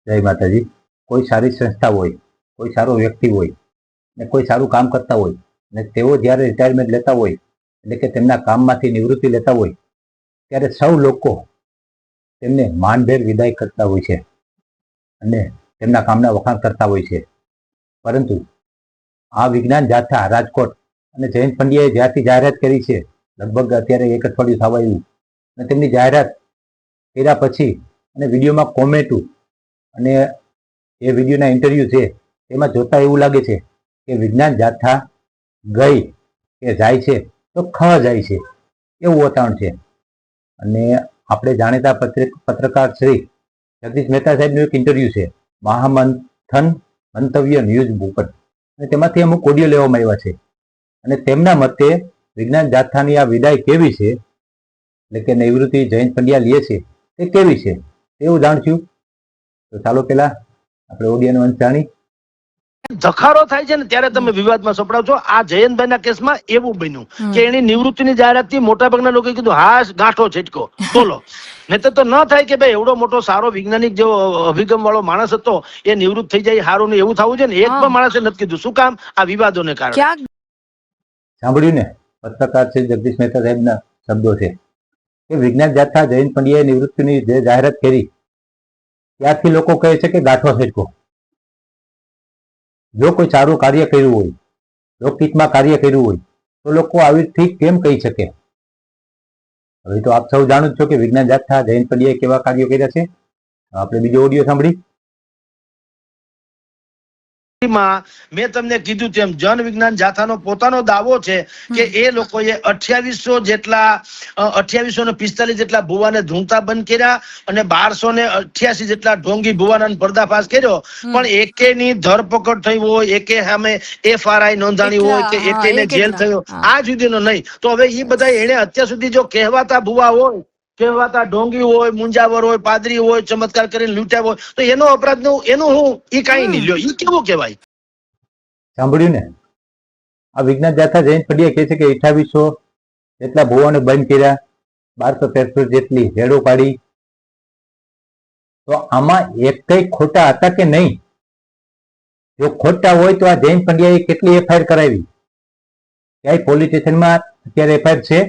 જય માતાજી. કોઈ સારી સંસ્થા હોય, કોઈ સારો વ્યક્તિ હોય ને કોઈ સારું કામ કરતા હોય ને તેઓ જ્યારે રિટાયરમેન્ટ લેતા હોય એટલે કે તેમના કામમાંથી નિવૃત્તિ લેતા હોય ત્યારે સૌ લોકો તેમને માનભેર વિદાય કરતા હોય છે અને તેમના કામના વખાણ કરતા હોય છે. પરંતુ આ વિજ્ઞાન જાથા રાજકોટ અને જયંત પંડ્યાએ જ્યાંથી જાહેરાત કરી છે, લગભગ અત્યારે એક અઠવાડિયું થવા આવ્યું, અને તેમની જાહેરાત કર્યા પછી અને વિડીયોમાં કોમેન્ટું અને એ વિડીયોના ઇન્ટરવ્યૂ છે એમાં જોતા એવું લાગે છે કે વિજ્ઞાન જાથા ગઈ કે જાય છે તો જાય છે એવું વાતાવરણ છે. અને આપણે જાણીતા પત્રકાર શ્રી જગદીશ મહેતા સાહેબનું એક ઇન્ટરવ્યૂ છે મહામંથન મંતવ્ય ન્યૂઝ ઉપર, અને તેમાંથી અમુક ઓડિયો લેવામાં આવ્યા છે અને તેમના મતે વિજ્ઞાન જાથાની આ વિદાય કેવી છે, એટલે કે નિવૃત્તિ જયંત પંડ્યા લે છે તે કેવી છે એવું જાણશું. તો ચાલો પેલા આપણે ઓડિયોનો અંત જાણી. ધખારો થાય છે ને ત્યારે તમે વિવાદમાં સપડાવ છો. આ જયંતભાઈના કેસમાં એવું બન્યું કે એની નિવૃત્તિની જાહેરાતથી મોટા ભાગના લોકોએ કીધું હા ગાંઠો છટકો બોલો, નહીં તો ન થાય કે ભાઈ એવડો મોટો સારો વૈજ્ઞાનિક જેવો અભિગમ વાળો માણસ હતો એ નિવૃત્ત થઈ જાય સારું ને એવું થવું છે ને. એક પણ માણસે નથી કીધું. શું કામ? આ વિવાદોને કારણે. સાંભળ્યું ને, પત્રકાર શ્રી જગદીશ મહેતા સાહેબના શબ્દો છે કે વિજ્ઞાન જાથા જયંત પંડ્યાએ નિવૃત્તિની જે જાહેરાત કરી ત્યારથી લોકો કહે છે કે ગાંઠો છટકો. જો કોઈ સારું કાર્ય કર્યું હોય, લોકહિતમાં કાર્ય કર્યું હોય તો લોકો આવી ઠીક કેમ કહી શકે? હવે તો આપ સૌ જાણો જ છો કે વિજ્ઞાન જાથા જયંત પંડ્યાએ કેવા કાર્યો કર્યા છે. આપણે બીજો ઓડિયો સાંભળી. મેં તમને કીધું તેમ જન વિજ્ઞાન જાથાનો પોતાનો દાવો છે કે એ લોકોએ 2845 જેટલા ભુવાને ધૂણતા બંધ કર્યા અને 1288 જેટલા ઢોંગી ભુવાના પર્દાફાશ કર્યો, પણ એકેની ધરપકડ થઈ હોય, એકે સામે FRI નોંધાણી હોય કે એકેને જેલ થયો આ સુધીનો નહીં. તો હવે એ બધા એને અત્યાર સુધી જો કહેવાતા ભુવા હોય, કહેવાતા ઢોંગી હોય, મુંજાવર હોય, પાદરી હોય, ચમત્કાર કરીને લૂંટ્યા હોય તો એનો અપરાધ એનું હું ઈ કઈ નહીં લ્યો. ઈ કેવું કહેવાય? સાંભળ્યું ને, આ વિજ્ઞાન જાથા જયંત પંડ્યા કહે છે કે 2800 જેટલા ભુવાને બંધ કર્યા, 1263 જેટલી રેડો પાડી. તો આમાં એક કઈ ખોટા હતા કે નહીં? જો ખોટા હોય તો આ જયંત પંડ્યાએ કેટલી FIR કરાવી? ક્યાંય પોલીસ સ્ટેશનમાં અત્યારે FIR છે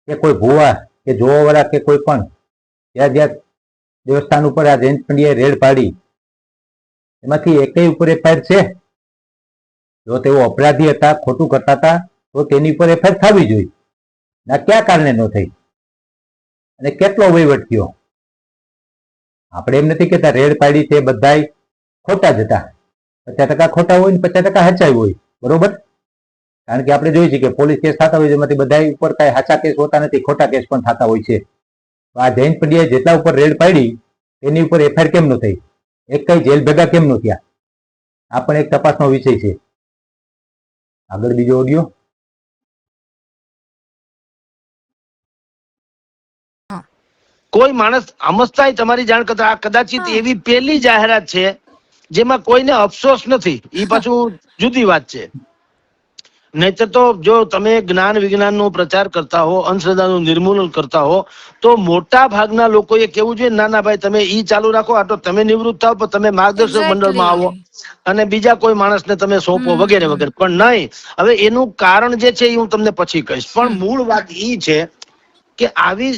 કે કોઈ ભુવા કે જોવાવાળા કે કોઈ પણ જ્યાં જ્યાં દેવસ્થાન ઉપર આ જયંત પંડ્યાએ રેડ પાડી એમાંથી એકેય ઉપર FIR છે? જો તેઓ અપરાધી હતા, ખોટું કરતા હતા તો તેની ઉપર FIR થવી જોઈએ. ના, કયા કારણે ન થઈ અને કેટલો વહીવટ થયો? આપણે એમ નથી કેતા રેડ પાડી તે બધાય ખોટા જ હતા. 50% ખોટા હોય ને 50% સાચા હોય, બરોબર? કારણ કે આપણે જોઈએ છીએ કે પોલીસ કેસ થતા હોય એમાંથી બધા ઉપર કઈ સાચા કેસ હોતા નથી, ખોટા કેસ પણ થતા હોય છે. આ જયંત પંડ્યાએ જેટલા ઉપર રેડ પાડી તેની ઉપર FIR કેમ ન થઈ? એક કઈ જેલ ભેગા કેમ ન થયા? આ પણ એક તપાસનો વિષય છે. આગળ બીજો ઓડિયો. કોઈ માણસ સમજતા તમારી જાણ કરતા આ કદાચિત એવી પહેલી જાહેરાત છે જેમાં કોઈને અફસોસ નથી. એ પાછું જુદી વાત છે. નહીતર તો જો તમે જ્ઞાન વિજ્ઞાન નો પ્રચાર કરતા હો, અંધશ્રદ્ધાનું નિર્મૂલન કરતા હો તો મોટા ભાગના લોકોએ કેવું જોઈએ ના ના ભાઈ તમે ઈ ચાલુ રાખો, આ તો તમે નિવૃત્ત થાવ પણ તમે માર્ગદર્શક મંડળમાં આવો અને બીજા કોઈ માણસને તમે સોંપો વગેરે વગેરે. પણ નહીં, હવે એનું કારણ જે છે એ હું તમને પછી કહીશ. પણ મૂળ વાત ઈ છે કે આવી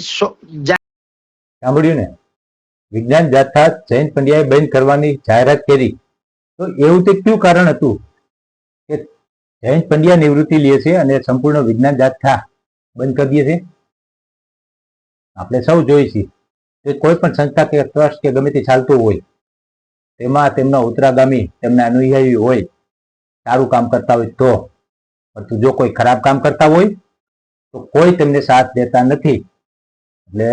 સાંભળ્યું ને, વિજ્ઞાન જાથા જયંત પંડ્યાએ બંધ કરવાની જાહેરાત કરી તો એવું તે કયું કારણ હતું કે જયંત પંડ્યા નિવૃત્તિ લે છે અને સંપૂર્ણ વિજ્ઞાન જાથા બંધ કરી દે છે? આપણે સૌ જોઈએ છીએ કે કોઈ પણ સંસ્થા કે ટ્રસ્ટ કે ગમે તે ચાલતું હોય તેમાં તેમના ઉત્તરાગામી, તેમના અનુયાયી હોય, સારું કામ કરતા હોય તો, પરંતુ જો કોઈ ખરાબ કામ કરતા હોય તો કોઈ તેમને સાથ દેતા નથી. એટલે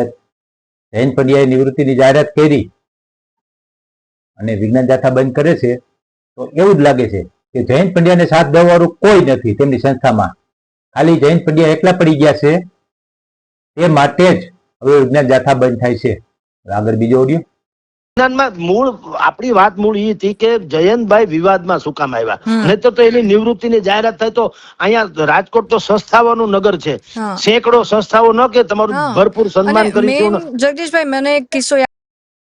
જયંત પંડ્યાએ નિવૃત્તિની જાહેરાત કરી અને વિજ્ઞાન જાથા બંધ કરે છે તો એવું જ લાગે છે કે જયંત પંડ્યાને સાથ દેવાવાળું કોઈ નથી તેમની સંસ્થામાં. ખાલી જયંત પંડ્યા એકલા પડી ગયા છે, તે માટે જ હવે વિજ્ઞાન જાથા બંધ થાય છે. આગળ બીજો ઓડિયો. મૂળ આપણી વાત મૂળ એ હતી કે જયંતભાઈ વિવાદમાં શું કામ આવ્યા? નહીં તો એની નિવૃત્તિની જાહેરાત થાય તો અહીંયા રાજકોટ તો સંસ્થાઓનું નગર છે, સેંકડો સંસ્થાઓ ન કે તમારું ભરપૂર સન્માન કરીશું. જગદીશભાઈ મને એક કિસ્સો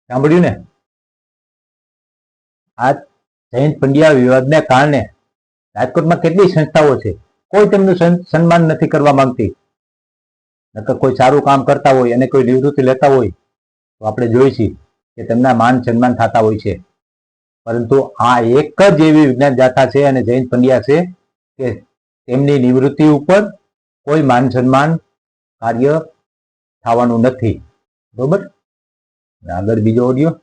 સાંભળ્યું ને, આ જયંત પંડ્યા વિવાદને કારણે રાજકોટમાં કેટલી સંસ્થાઓ છે, કોઈ તેમનું સન્માન નથી કરવા માંગતી. નકર કોઈ સારું કામ કરતા હોય અને કોઈ નિવૃત્તિ લેતા હોય તો આપણે જોઈશી કે તેમના માન સન્માન થતા હોય છે. પરંતુ આ એક જ એવી વિજ્ઞાન જાથા છે અને જયંત પંડ્યા છે કે તેમની નિવૃત્તિ ઉપર કોઈ માન સન્માન કાર્ય થવાનું નથી. બરોબર. આગળ બીજો ઓડિયો.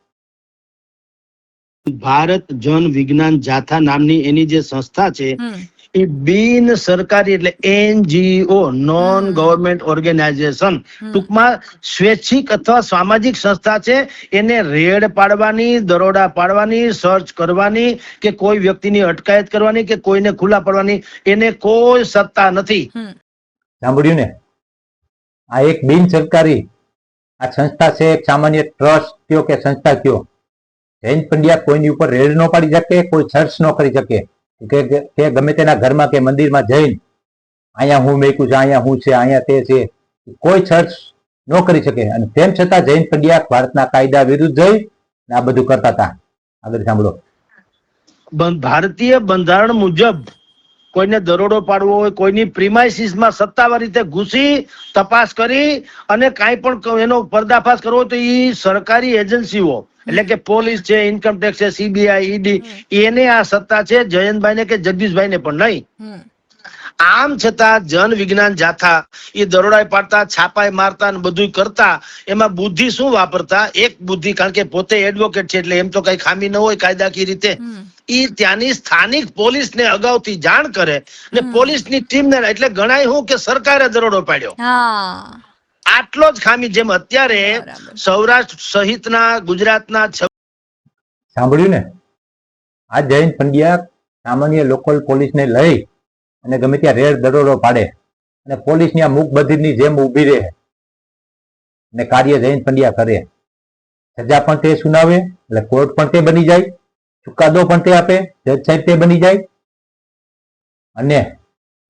ભારત જન વિજ્ઞાન જાથા નામની એની જે સંસ્થા છે એ બિન સરકારી એટલે NGO નોન ગવર્મેન્ટ ઓર્ગેનાઇઝેશન, ટૂંકમાં સ્વૈચ્છિક અથવા સામાજિક સંસ્થા છે. એને રેડ પાડવાની, દરોડા પાડવાની, સર્ચ કરવાની કે કોઈ વ્યક્તિની અટકાયત કરવાની કે કોઈને ખુલ્લા પાડવાની એને કોઈ સત્તા નથી. સાંભળ્યું ને? આ એક બિન સરકારી આ સંસ્થા છે, એક સામાન્ય ટ્રસ્ટ કયો કે સંસ્થા કયો. જયંત પંડ્યા કોઈની ઉપર રેડ ન પાડી શકે, કોઈ સર્ચ ન કરી શકે કે ગમે તેના ઘરમાં કે મંદિરમાં જઈને અહીંયા હું મેકું છે, અહીંયા હું છે, અહીંયા તે છે, કોઈ સર્ચ ન કરી શકે. અને તેમ છતાં જયંત પંડ્યા ભારતના કાયદા વિરુદ્ધ જઈ આ બધું કરતા હતા. આગળ સાંભળો. ભારતીય બંધારણ મુજબ કોઈને દરોડો પાડવો હોય, કોઈની પ્રિમાઇસીસમાં સત્તાવાર રીતે ઘૂસી તપાસ કરી અને કાંઈ પણ એનો પર્દાફાશ કરવો તો એ સરકારી એજન્સીઓ એટલે કે પોલીસ છે, ઇન્કમ ટેક્સ છે, CBI, ED એને આ સત્તા છે. જયંતભાઈને કે જગદીશભાઈને પણ નહીં. આમ છતાં જન વિજ્ઞાન જાથા એ દરોડા પાડતા, છાપાઈ મારતા ને બધું કરતા. એમાં બુદ્ધિ શું વાપરતા? એક બુદ્ધિ, કારણ કે પોતે એડવોકેટ છે એટલે એમ તો કઈ ખામી ન હોય કાયદાકીય રીતે. એ ત્યાંની સ્થાનિક પોલીસને અગાઉથી જાણ કરે ને પોલીસની ટીમને, એટલે ગણાય હું કે સરકારે દરોડો પાડ્યો. આટલો જ ખામી. જેમ અત્યારે સૌરાષ્ટ્ર સહિતના ગુજરાતના. સાંભળ્યું ને? આ જયંત પંડ્યા સામાન્ય લોકલ પોલીસને લઈ અને ગમે ત્યાં રેડ દરોડો પાડે અને પોલીસની આ મૂક બધીરની જેમ ઊભી રહે અને કાર્ય જયંત પંડ્યા કરે. સજા પણ તે સુનાવે એટલે કોર્ટ પણ તે બની જાય, ચુકાદો પણ તે આપે, જજ સાહેબ તે બની જાય અને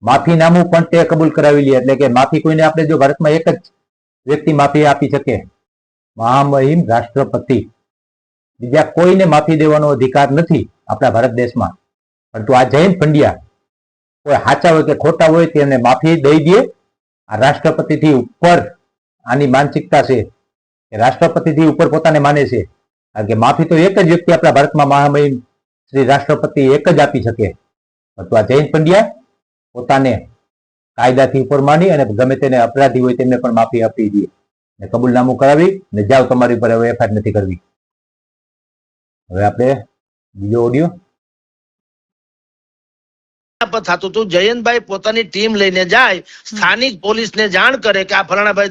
માફીનામું પણ તે કબૂલ કરાવી લે. એટલે કે માફી કોઈને, આપણે જો ભારતમાં એક જ વ્યક્તિ માફી આપી શકે, મહામહિમ રાષ્ટ્રપતિ. બીજા કોઈને માફી દેવાનો અધિકાર નથી આપણા ભારત દેશમાં. પરંતુ આ જયંત પંડ્યા કોઈ સાચા હોય કે ખોટા હોય તેને માફી દઈ દે. આ રાષ્ટ્રપતિથી ઉપર આની માનસિકતા છે કે રાષ્ટ્રપતિથી ઉપર પોતાને માને છે. કારણ કે માફી તો એક જ વ્યક્તિ આપણા ભારતમાં મહામહિમ શ્રી રાષ્ટ્રપતિ એક જ આપી શકે. પરંતુ આ જયંત પંડ્યા પોતાને કાયદાથી ઉપર માની અને ગમે તેને અપરાધી હોય તેમને પણ માફી આપી દે ને કબૂલનામું કરાવી ને જાઓ તમારી ઉપર હવે FIR નથી કરવી. હવે આપણે બીજો ઓડિયો. થતું હતું જયંતભાઈ પોતાની ટીમ લઈને જાય, સ્થાનિક પોલીસને જાણ કરે કે આ ફલાણાભાઈ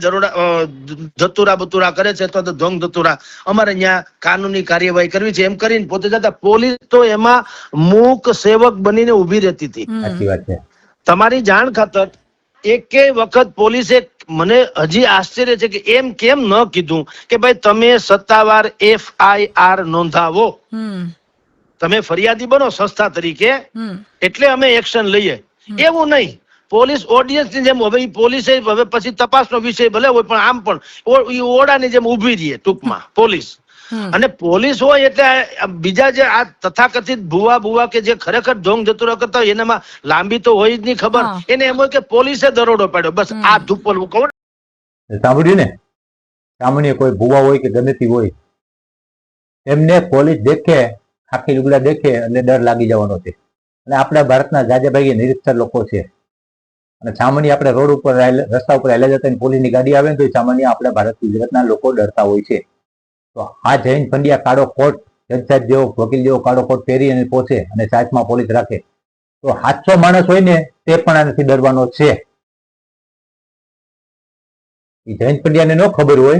ધતુરા બતુરા કરે છે તો ધોંગ ધતુરા, અમારે અહીંયા કાનૂની કાર્યવાહી કરવી છે એમ કરીને પોતે જતા. પોલીસ તો એમાં મૂક સેવક બનીને ઉભી રહેતી હતી. સાચી વાત છે. તમારી જાણ ખાતર એકેય વખત પોલીસે, મને હજી આશ્ચર્ય છે કે એમ કેમ ન કીધું કે ભાઈ તમે સત્તાવાર FIR નોંધાવો, તમે ફરિયાદી બનો સંસ્થા તરીકે એટલે અમે એક્શન લઈએ. એવું નહીં. પોલીસ ઓડિયન્સની જેમ, હવે પોલીસે હવે પછી તપાસનો વિષય ભલે હોય પણ આમ પણ ઓડાની જેમ ઉભી રહીએ ટૂંકમાં પોલીસ. અને પોલીસ હોય એટલે બીજા જે આ તથાકથિત ભુવા કે જે ખરેખર ઢોંગ જતુરા કરતા હોય એનામાં લાંબી તો હોય જ નહીં ખબર. એને એમ હોય કે પોલીસે દરોડો પાડ્યો, બસ આ ધુપ્પલ કહું. સાંભળ્યું ને? સામાન્ય કોઈ ભુવા હોય કે ગમે તે હોય, એમને પોલીસ દેખે, આખી લુગડા દેખે એટલે ડર લાગી જવાનો છે. અને આપણા ભારતના જાજેભાઈ નિરીક્ષર લોકો છે અને સામાન્ય આપણે રોડ ઉપર રસ્તા ઉપર હેલા જતા પોલીસની ગાડી આવે ને તો સામાન્ય આપણા ભારત ગુજરાતના લોકો ડરતા હોય છે. તો આ જયંત પંડ્યા કાળો કોટ, જજ સાહેબ જેવો, વકીલ જેવો કાળો કોટ પહેરી અને પહોંચે અને સાચમાં પોલીસ રાખે તો 700 માણસ હોય ને તે પણ આનાથી ડરવાનો છે. એ જયંત પંડ્યાને ન ખબર હોય,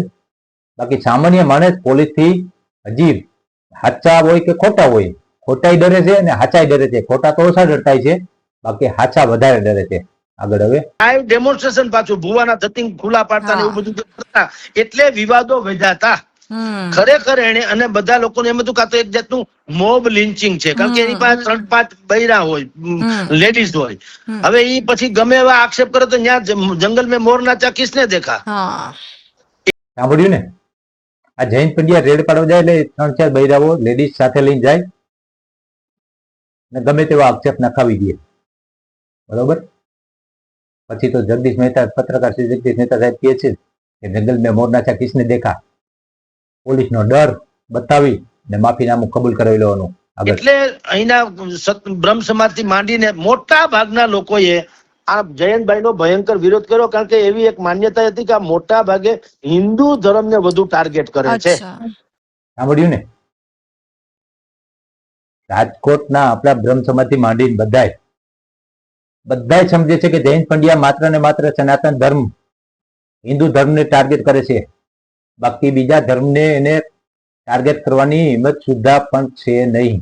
બાકી સામાન્ય માણસ પોલીસથી હજી હાચા હોય કે ખોટા હોય, ખોટાઈ ડરે છે અને હાચાઈ ડરે છે. ખોટા તો ઓછા ડરતા છે, બાકી હાચા વધારે ડરે છે. આગળ હવે લાઈવ ડેમોન્સ્ટ્રેશન પાછું ભુવાના ધતિંગ ખુલ્લા પાડતા ને એવું બધું કરતા એટલે વિવાદો વધ્યા. ખરેખર એને અને બધા લોકોને એમ હતું કે આ તો એક જાતનું મોબ લિન્ચિંગ છે, કારણ કે એની પાસે 3-5 બૈરા હોય, લેડીઝ હોય. હવે ઈ પછી ગમે એવા આક્ષેપ કરે તો ત્યાં જંગલ મેં મોર નાચા કિસને દેખા. સાંભળ્યું ને? આ જયંત પંડ્યા રેડ પાડવા જાય એટલે 3-4 બૈરાઓ લેડીઝ સાથે લઈને જાય ને ગમે તેવા આક્ષેપ નખાવી દે, બરોબર. પછી તો જગદીશ મહેતા, પત્રકાર શ્રી જગદીશ મહેતા સાહેબ કહે છે કે જંગલ મેં મોર નાખ્યા કિસને દેખા, પોલીસનો ડર બતાવી ને માફીનામું કબૂલ કરાવી લેવાનું. એટલે અહીંના બ્રહ્મ સમાજ થી માંડીને મોટા ભાગના લોકોએ આ જયંતભાઈ નો ભયંકર વિરોધ કર્યો, કારણ કે એવી એક માન્યતા હતી કે આ મોટા ભાગે હિન્દુ ધર્મને વધુ ટાર્ગેટ કરે છે. સાંભળ્યું ને? રાજકોટના આપણા બ્રહ્મ સમાજ થી માંડીને બધાય સમજે છે કે જયંત પંડ્યા માત્ર ને માત્ર સનાતન ધર્મ, હિન્દુ ધર્મને ટાર્ગેટ કરે છે. બાકી બીજા ધર્મને એને ટાર્ગેટ કરવાની હિંમત સુદ્ધા પણ છે નહીં.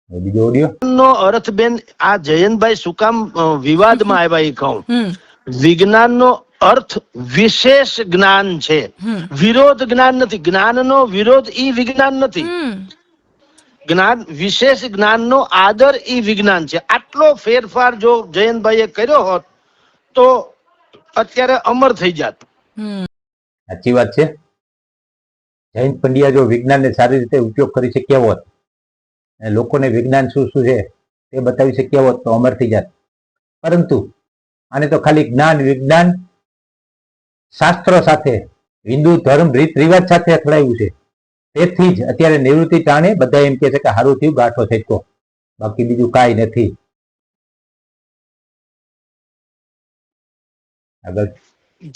બીજો ઓડિયો નો અર્થ બેન, આ જયંતભાઈ શું કામ વિવાદમાં આવ્યા એ કહું. વિજ્ઞાનનો અર્થ વિશેષ જ્ઞાન છે, વિરોધ જ્ઞાન નથી. જ્ઞાનનો વિરોધ ઈ વિજ્ઞાન નથી. જ્ઞાન વિશેષ જ્ઞાનનો આદર ઈ વિજ્ઞાન છે. આટલો ફેરફાર જો જયંતભાઈએ કર્યો હોત તો અત્યારે અમર થઈ જાત. સાચી વાત છે. જયંત પંડ્યા જો વિજ્ઞાનને સારી રીતે ઉપયોગ કરી શક્યા હોત અને લોકોને વિજ્ઞાન શું શું છે તે બતાવી શક્યા હોત તો અમર થઈ જાત. પરંતુ આને તો ખાલી જ્ઞાન, વિજ્ઞાન, શાસ્ત્રો સાથે, હિન્દુ ધર્મ, રીત રિવાજ સાથે અથડાયું છે. તેથી જ અત્યારે નિવૃત્તિ ટાણે બધા એમ કે છે કે હારું થયું ગાંઠો થઈ, બાકી બીજું કાંઈ નથી. આગળ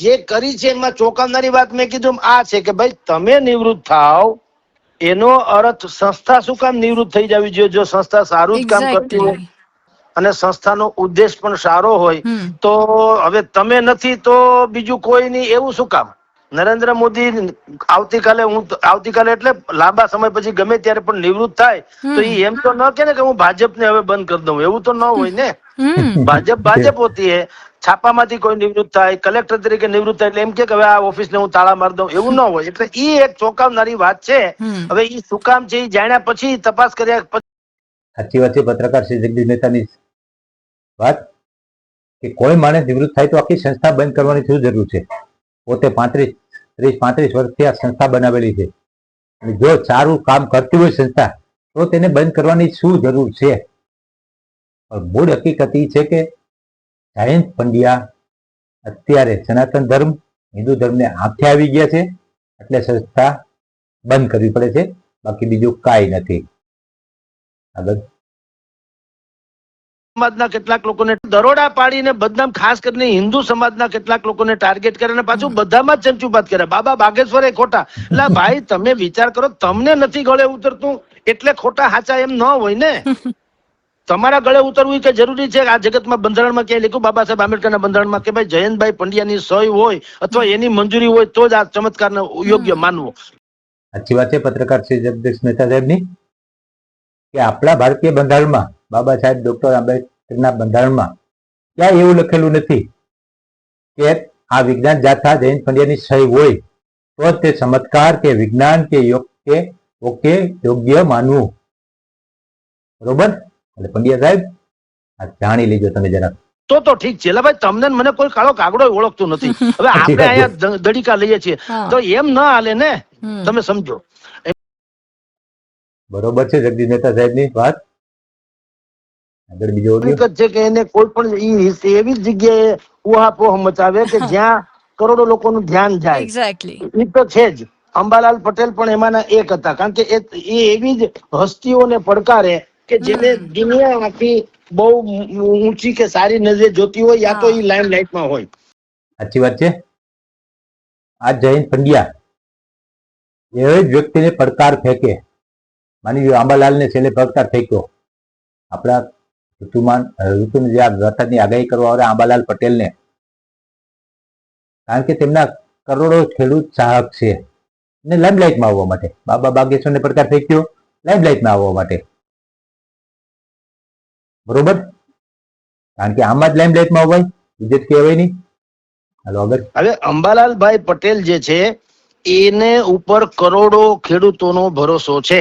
જે કરી છે એમાં ચોંકાવનારી વાત મેં કીધું આ છે કે ભાઈ તમે નિવૃત્ત થાવ એનો અર્થ સંસ્થા શું કામ નિવૃત્ત થઈ જવી જોઈએ? જો સંસ્થા સારું જ કામ કરતી હોય અને સંસ્થાનો ઉદ્દેશ પણ સારો હોય તો હવે તમે નથી તો બીજું કોઈ નહીં, એવું શું કામ? નરેન્દ્ર મોદી આવતીકાલે એટલે લાંબા સમય પછી ગમે ત્યારે પણ નિવૃત્ત થાય તો એ એમ તો ન કે ને કે હું ભાજપને હવે બંધ કરી દઉં, એવું તો ન હોય ને. ભાજપ હોતી હે, છાપામાંથી કોઈ નિવૃત્ત થાય, કલેક્ટર તરીકે નિવૃત્ત થાય એટલે એમ કે હવે આ ઓફિસને હું તાળા મારી દઉં, એવું ન હોય. એટલે એ એક ચોંકાવનારી વાત છે. હવે એ શું કામ છે એ જાણ્યા પછી, તપાસ કર્યા પછી. સાચી વાત છે પત્રકાર શ્રી જગદીશ મહેતાની વાત કે કોઈ માણસ નિવૃત્ત થાય તો આખી સંસ્થા બંધ કરવાની શું જરૂર છે? પોતે 35 વર્ષથી આ સંસ્થા બનાવેલી છે અને જો સારું કામ કરતી હોય સંસ્થા તો તેને બંધ કરવાની શું જરૂર છે? મૂળ હકીકત એ છે કે જયંત પંડ્યા અત્યારે સનાતન ધર્મ, હિન્દુ ધર્મને આંખે આવી ગયા છે એટલે સંસ્થા બંધ કરવી પડે છે, બાકી બીજું કાંઈ નથી. આગળ સમાજના કેટલાક લોકોને દરોડા પાડીને બદનામ, ખાસ કરીને હિન્દુ સમાજના કેટલાક લોકોને ટાર્ગેટ કરે અને પાછું બધામાં જ ચંચુપાત કરે. બાબા બાગેશ્વર એ ખોટા. એટલે ભાઈ તમે વિચાર કરો, તમને નથી ગળે ઉતરતું એટલે ખોટા હાચા એમ ન હોય ને. તમારા ગળે ઉતરવું કે જરૂરી છે? આ જગતમાં બંધારણમાં ક્યાંય લખ્યું બાબા સાહેબ આંબેડકરના બંધારણમાં કે ભાઈ જયંતભાઈ પંડ્યાની સહી હોય અથવા એની મંજૂરી હોય તો જ આ ચમત્કારને યોગ્ય માનવો? સાચી વાત છે પત્રકાર શ્રી જગદીશ મહેતા સાહેબની કે આપણા ભારતીય બંધારણમાં, બાબા સાહેબ ડોક્ટર આંબેડકરના બંધારણમાં ક્યાંય એવું લખેલું નથી કે આ વિજ્ઞાન જાથા જયંત પંડ્યાની સહી હોય તો જ તે ચમત્કાર કે વિજ્ઞાન કે યોગ્ય માનવું. બરોબર? એટલે પંડ્યા સાહેબ આ જાણી લેજો તમે જરા. તો ઠીક છે. એટલે ભાઈ તમને મને કોઈ કાળો કાગડો ઓળખતું નથી. હવે આપણે અહીંયા દડીકા લઈએ છીએ તો એમ ન હાલે ને, તમે સમજો. બરોબર છે જગદીશ મહેતા સાહેબની વાત. આગળ બીજો છે કે એને કોઈ પણ એવી જ જગ્યાએ ઉહાપોહ મચાવે કે જ્યાં કરોડો લોકોનું ધ્યાન જાય. એ તો છે જ. અંબાલાલ પટેલ પણ એમાંના એક હતા, કારણ કે એ એવી જ હસ્તીઓને પડકારે કે જેને દુનિયા આખી બહુ ઊંચી કે સારી નજરે જોતી હોય યા તો એ લાઈમ લાઈટમાં હોય. સાચી વાત છે. આ જયંત પંડ્યા એવી જ વ્યક્તિને પડકાર ફેંકે. માની લો આંબાલાલને છેલ્લે પડકાર ફેંક્યો આપણા ઋતુની જે વરસાદની આગાહી કરવા વાળા આંબાલાલ પટેલને, કારણ કે તેમના કરોડો ખેડૂત ચાહક છે ને લાઇમલાઇટમાં આવવા માટે. બાબા બાગેશ્વરને પડકાર ફેંક્યો લાઇમલાઇટમાં આવવા માટે, બરોબર? કારણ કે આમાં જ લાઇમલાઇટમાં આવવાય, બીજે કહેવાય નહીં. હાલો આગળ. હવે અંબાલાલભાઈ પટેલ જે છે એને ઉપર કરોડો ખેડૂતોનો ભરોસો છે,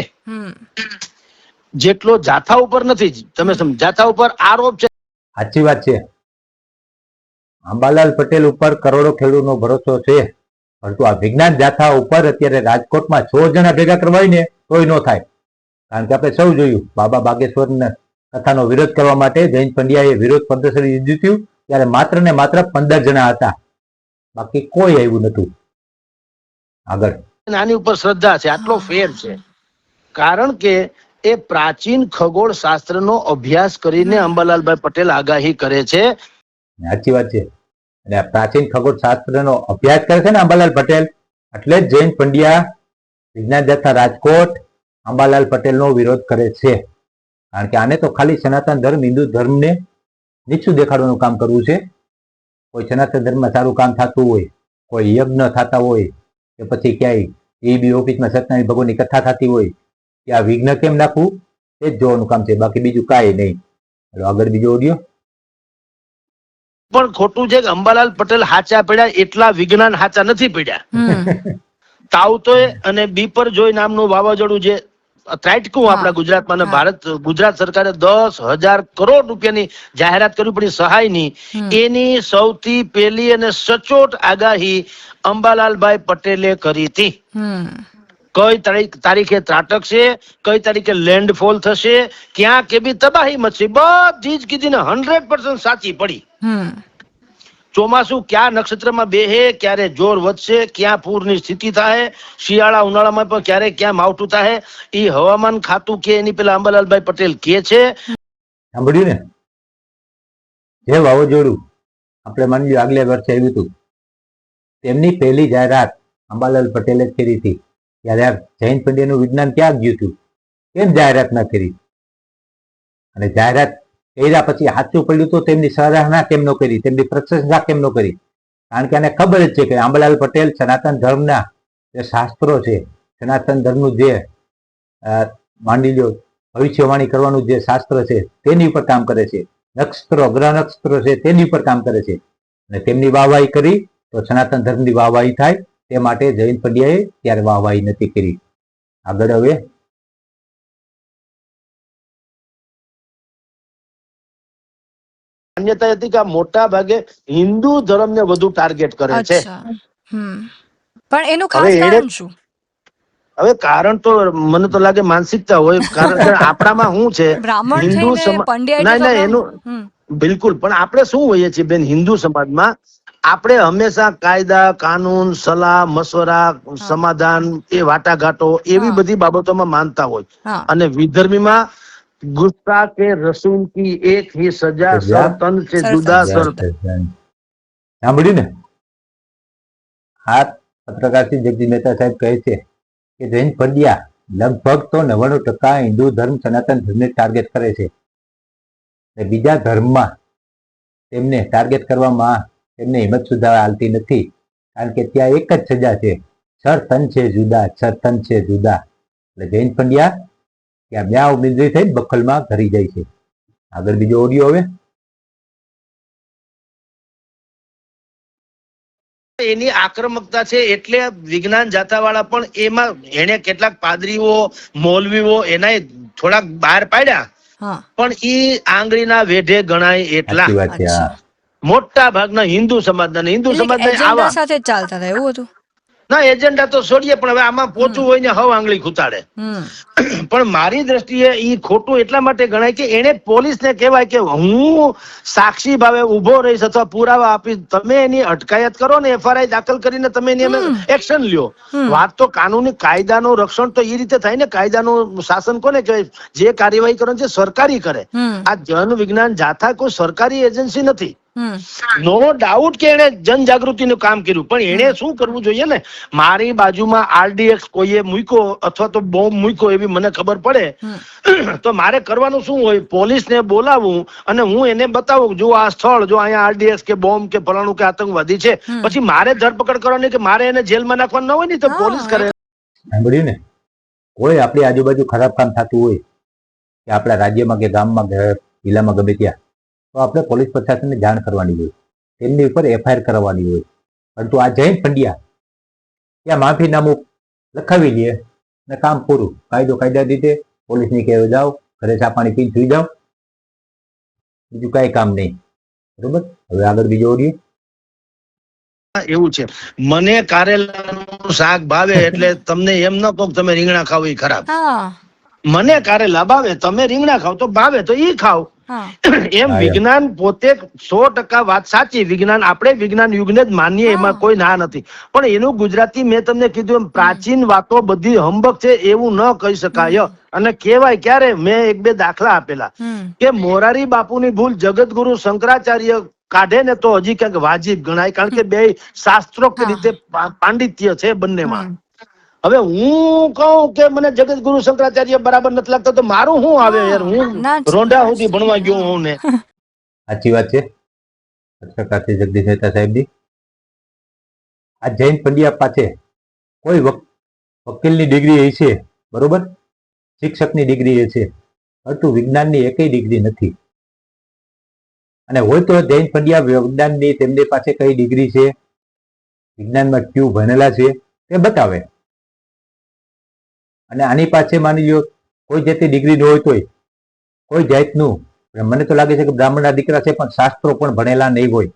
જેટલો જાથા ઉપર નથી. તમે જાથા ઉપર આરોપ છે. સાચી વાત છે. અંબાલાલ પટેલ ઉપર કરોડો ખેડૂતનો ભરોસો છે, પરંતુ આ વિજ્ઞાન જાથા ઉપર અત્યારે રાજકોટમાં 100 જણા ભેગા કરવા હોય ને તોય ન થાય. કારણ કે આપણે સૌ જોયું બાબા બાગેશ્વરના કથાનો વિરોધ કરવા માટે જયંત પંડ્યાએ વિરોધ પ્રદર્શન યોજ્યું ત્યારે માત્ર ને માત્ર 15 જણા હતા, બાકી કોઈ આવ્યું નતું આગળ. આની ઉપર શ્રદ્ધા છે, આટલો ફેર છે. કારણ કે એ પ્રાચીન ખગોળ શાસ્ત્રનો અભ્યાસ કરીને અંબાલાલભાઈ પટેલ આગાહી કરે છે. સાચી વાત છે. અને આ પ્રાચીન ખગોળ શાસ્ત્રનો અભ્યાસ કરે છે ને અંબાલાલ પટેલ, એટલે જ જયંત પંડ્યા વિજ્ઞાન જાથા રાજકોટ અંબાલાલ પટેલનો વિરોધ કરે છે. કારણ કે આને તો ખાલી સનાતન ધર્મ, હિન્દુ ધર્મને નીચું દેખાડવાનું કામ કરવું છે. કોઈ સનાતન ધર્મમાં સારું કામ થતું હોય, કોઈ યજ્ઞ થતા હોય કે પછી ક્યાંય એબી ઓફિસમાં સત્યનારાયણ ભગવાનની કથા થતી હોય કે આ વિઘ્ન કેમ નાખવું એ જ જોવાનું કામ છે, બાકી બીજું કાંઈ નહીં. આગળ બીજો ઓડિયો. પણ ખોટું છે કે અંબાલાલ પટેલ હાચા પડ્યા એટલા વિજ્ઞાન હાચા નથી પડ્યા. તાવતોય અને બીપર જોઈ નામનું વાવાઝોડું જે ત્રાટકું આપણા ગુજરાતમાં, ગુજરાત સરકારે 10,000 કરોડ રૂપિયાની જાહેરાત કરવી પડી સહાયની, એની સૌથી પહેલી અને સચોટ આગાહી અંબાલાલભાઈ પટેલે કરી હતી. કઈ તારીખે ત્રાટકશે, કઈ તારીખે લેન્ડફોલ થશે, ક્યાં કેવી તબાહી મચશે, બધી જ કીધી ને 100% સાચી પડી. ચોમાસું ક્યાં નક્ષત્રમાં બેહે, ક્યારે જોર વધશે, ક્યાં પૂરની સ્થિતિ થાય, શિયાળા ઉનાળામાં પણ ક્યારે ક્યાં માવઠું થાય, એ હવામાન ખાતું કે એની પેલા અંબાલાલભાઈ પટેલ કે છે. સાંભળ્યું ને, જે વાવાઝોડું આપણે માની લો આગલે વર્ષે આવ્યું હતું, તેમની પહેલી જાહેરાત અંબાલાલ પટેલે જ કરી હતી. ત્યારે જયંત પંડ્યાનું વિજ્ઞાન ક્યાં ગયું હતું, કેમ જાહેરાત ના કરી? અને જાહેરાત કર્યા પછી સાચું પડ્યું તો તેમની સરાહના કેમ ન કરી, તેમની પ્રશંસા કેમ ન કરી? કારણ કે આને ખબર જ છે કે અંબાલાલ પટેલ સનાતન ધર્મના જે શાસ્ત્રો છે, સનાતન ધર્મનું જે માની લો ભવિષ્યવાણી કરવાનું જે શાસ્ત્ર છે તેની ઉપર કામ કરે છે, નક્ષત્રો ગ્રહ નક્ષત્રો છે તેની ઉપર કામ કરે છે. અને તેમની વાહવાહી કરી તો સનાતન ધર્મની વાહવાહી થાય, તે માટે જયંત પંડ્યાએ ત્યારે વાહવાહી નથી કરી. આગળ હવે માન્યતા હતી કે મોટા ભાગે હિન્દુ ધર્મને વધુ ટાર્ગેટ કરે છે. પણ એનું ખાસ કારણ શું? હવે કારણ તો મને તો લાગે માનસિકતા હોય. કારણ કે આપણામાં શું છે, હિન્દુ સમાજ એનું બિલકુલ, પણ આપણે શું હોઈએ છીએ બેન, હિન્દુ સમાજમાં આપણે હંમેશા કાયદા કાનૂન, સલાહ મશવરા, સમાધાન, એ વાટાઘાટો એવી બધી બાબતોમાં માનતા હોય. અને વિધર્મીમાં ગુસ્સા કે રસૂલ કી એક ही सजा सरतन से जुदा सरतन. સાંભળ્યું ને, આ પત્રકાર શ્રી જગદીશ મહેતા સાહેબ કહે છે કે જયંત પંડ્યા લગભગ તો 99% હિન્દુ ધર્મ સનાતન ધર્મને ટાર્ગેટ કરે છે. બીજા ધર્મમાં તેમને ટાર્ગેટ કરવામાં તેમને હિંમત સુધા હાલતી નથી, કારણ કે ત્યાં એક જ સજા છે, સરતન છે જુદા, સરતન છે જુદા. એટલે જયંત પંડ્યા ત્યાં બ્યા ઉમેદવારી થઈ બખલમાં ઘરી જાય છે. આગળ બીજો ઓડિયો હવે. એની આક્રમકતા છે એટલે વિજ્ઞાન જાતા વાળા પણ એમાં એને કેટલાક પાદરીઓ, મૌલવીઓ એના થોડાક બહાર પાડ્યા, પણ ઈ આંગળીના વેઢે ગણાય એટલા. મોટા ભાગના હિન્દુ સમાજના આવા સાથે ચાલતા હતા એવું હતું. ના, એજન્ડા તો છોડીએ, પણ હવે આમાં પોચું હોય ને હવ આંગળી ખૂતાડે. પણ મારી દ્રષ્ટિએ ઈ ખોટું એટલા માટે ગણાય કે એને પોલીસને કહેવાય કે હું સાક્ષી ભાવે ઉભો રહીશ અથવા પુરાવા આપીશ, તમે એની અટકાયત કરો ને, એફઆરઆઈ દાખલ કરીને તમે એની એક્શન લ્યો. વાત તો કાનૂની કાયદાનું રક્ષણ તો એ રીતે થાય ને, કાયદાનું શાસન કોને કહેવાય? જે કાર્યવાહી કરે છે સરકારી કરે. આ જન વિજ્ઞાન જાથા કોઈ સરકારી એજન્સી નથી. નો ડાઉટ કે એને જનજાગૃતિનું કામ કર્યું, પણ એને શું કરવું જોઈએ ને, મારી બાજુમાં આરડીએક્સ કોઈએ મૂક્યો અથવા તો બોમ્બ મૂક્યો એવી મને ખબર પડે તો મારે કરવાનું શું હોય? પોલીસને બોલાવવું અને હું એને બતાવું જો આ સ્થળ, જો અહીંયા આરડીએક્સ કે બોમ્બ કે ફલાણું કે આતંકવાદી છે, પછી મારે ધરપકડ કરવાની કે મારે એને જેલમાં નાખવાનું ન હોય ને, તો પોલીસ કરે. સાંભળ્યું ને, કોઈ આપણી આજુબાજુ ખરાબ કામ થતું હોય કે આપણા રાજ્યમાં કે ગામમાં કે જિલ્લામાં ગમે ત્યાં, તો આપણે પોલીસ પ્રશાસનને જાણ કરવાની હોય, તેમની ઉપર એફઆઈઆર કરવાની હોય. પરંતુ આ જયંત પંડ્યા ત્યાં માફીનામું લખાવી દે અને કામ પૂરું. કાયદો કાયદા રીતે પોલીસની કહેવા જાઓ, ઘરે ચા પાણી પીને સુઈ જાઓ, બીજું કઈ કામ નહીં. બરોબર, હવે આગળ બીજો ઓડિયો. એવું છે, મને કારેલાનું શાક ભાવે એટલે તમને એમ ન કહો તમે રીંગણા ખાવ એ ખરાબ. મને કારેલા ભાવે, તમે રીંગણા ખાવ તો ભાવે તો ઈ ખાવ. હા એમ હા, વિજ્ઞાન પોતે 100% વાત સાચી. વિજ્ઞાન, આપણે વિજ્ઞાન યુગને જ માનીએ, એમાં હા. કોઈ ના નથી. પણ એનું ગુજરાતી મેં તમને કીધું એમ પ્રાચીન વાતો બધી હંબક છે એવું ન કહી શકાય. અને કહેવાય ક્યારે, મેં એક બે દાખલા આપેલા કે મોરારી બાપુની ભૂલ જગતગુરુ શંકરાચાર્ય કાઢે ને તો હજી ક્યાંક વાજીબ ગણાય, કારણ કે બે શાસ્ત્રોક્ત હા. રીતે પાંડિત્ય છે બંનેમાં. હમ. હવે હું કહું કે મને જગતગુરુ શંકરાચાર્ય બરાબર નથી લાગતા, તો મારું શું આવે યાર? હા, હું ના જ રોંઢા ના જ. સુધી ભણવા ગયો હા. હું ને. સાચી વાત છે પત્રકાર જગદીશ મહેતા સાહેબની. આ જૈન પંડ્યા પાસે કોઈ વકીલની ડિગ્રી છે, બરોબર, શિક્ષકની ડિગ્રી છે, પરંતુ વિજ્ઞાનની એકેય ડિગ્રી નથી. અને હોય તો જૈન પંડ્યા વિજ્ઞાનની તેમની પાસે કઈ ડિગ્રી છે, વિજ્ઞાનમાં ક્યુ ભણેલા છે તે બતાવે. અને આની પાસે માની લો કોઈ જાતની ડિગ્રી ન હોય તોય કોઈ જાતનું, મને તો લાગે છે કે બ્રાહ્મણના દીકરા છે પણ શાસ્ત્રો પણ ભણેલા નહીં હોય.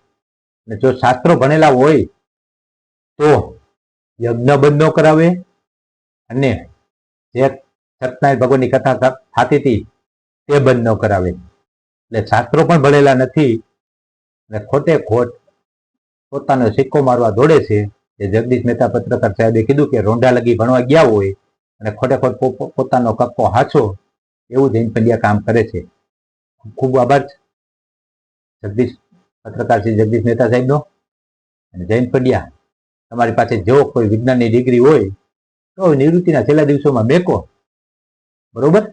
અને જો શાસ્ત્રો ભણેલા હોય તો યજ્ઞ બંધ ન કરાવે, અને જે સત્યનારાયણ ભગવાનની કથા થતી હતી તે બંધ ન કરાવે. એટલે શાસ્ત્રો પણ ભણેલા નથી અને ખોટે ખોટ પોતાનો સિક્કો મારવા દોડે છે. જે જગદીશ મહેતા પત્રકાર સાહેબે કીધું કે રોંઢા લગી ભણવા ગયા હોય અને ખોટે ખોટ પોતાનો કક્કો હાચો, એવું જૈન પંડ્યા કામ કરે છે. ખૂબ આભાર જગદીશ પત્રકાર શ્રી જગદીશ મહેતા સાહેબનો. અને જૈન પંડ્યા, તમારી પાસે જો કોઈ વિજ્ઞાનની ડિગ્રી હોય તો નિવૃત્તિના છેલ્લા દિવસોમાં મેકો, બરોબર,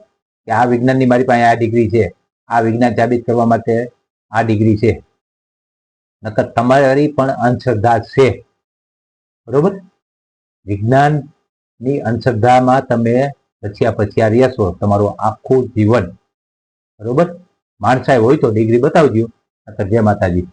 કે આ વિજ્ઞાનની મારી પાસે આ ડિગ્રી છે, આ વિજ્ઞાન સાબિત કરવા માટે આ ડિગ્રી છે. નકર તમારી પણ અંધશ્રદ્ધા છે, બરોબર. વિજ્ઞાનની અંધશ્રદ્ધામાં તમે પછ્યા રહેશો તમારું આખું જીવન, બરોબર. માણસાઈ હોય તો ડિગ્રી બતાવજો. જય માતાજી.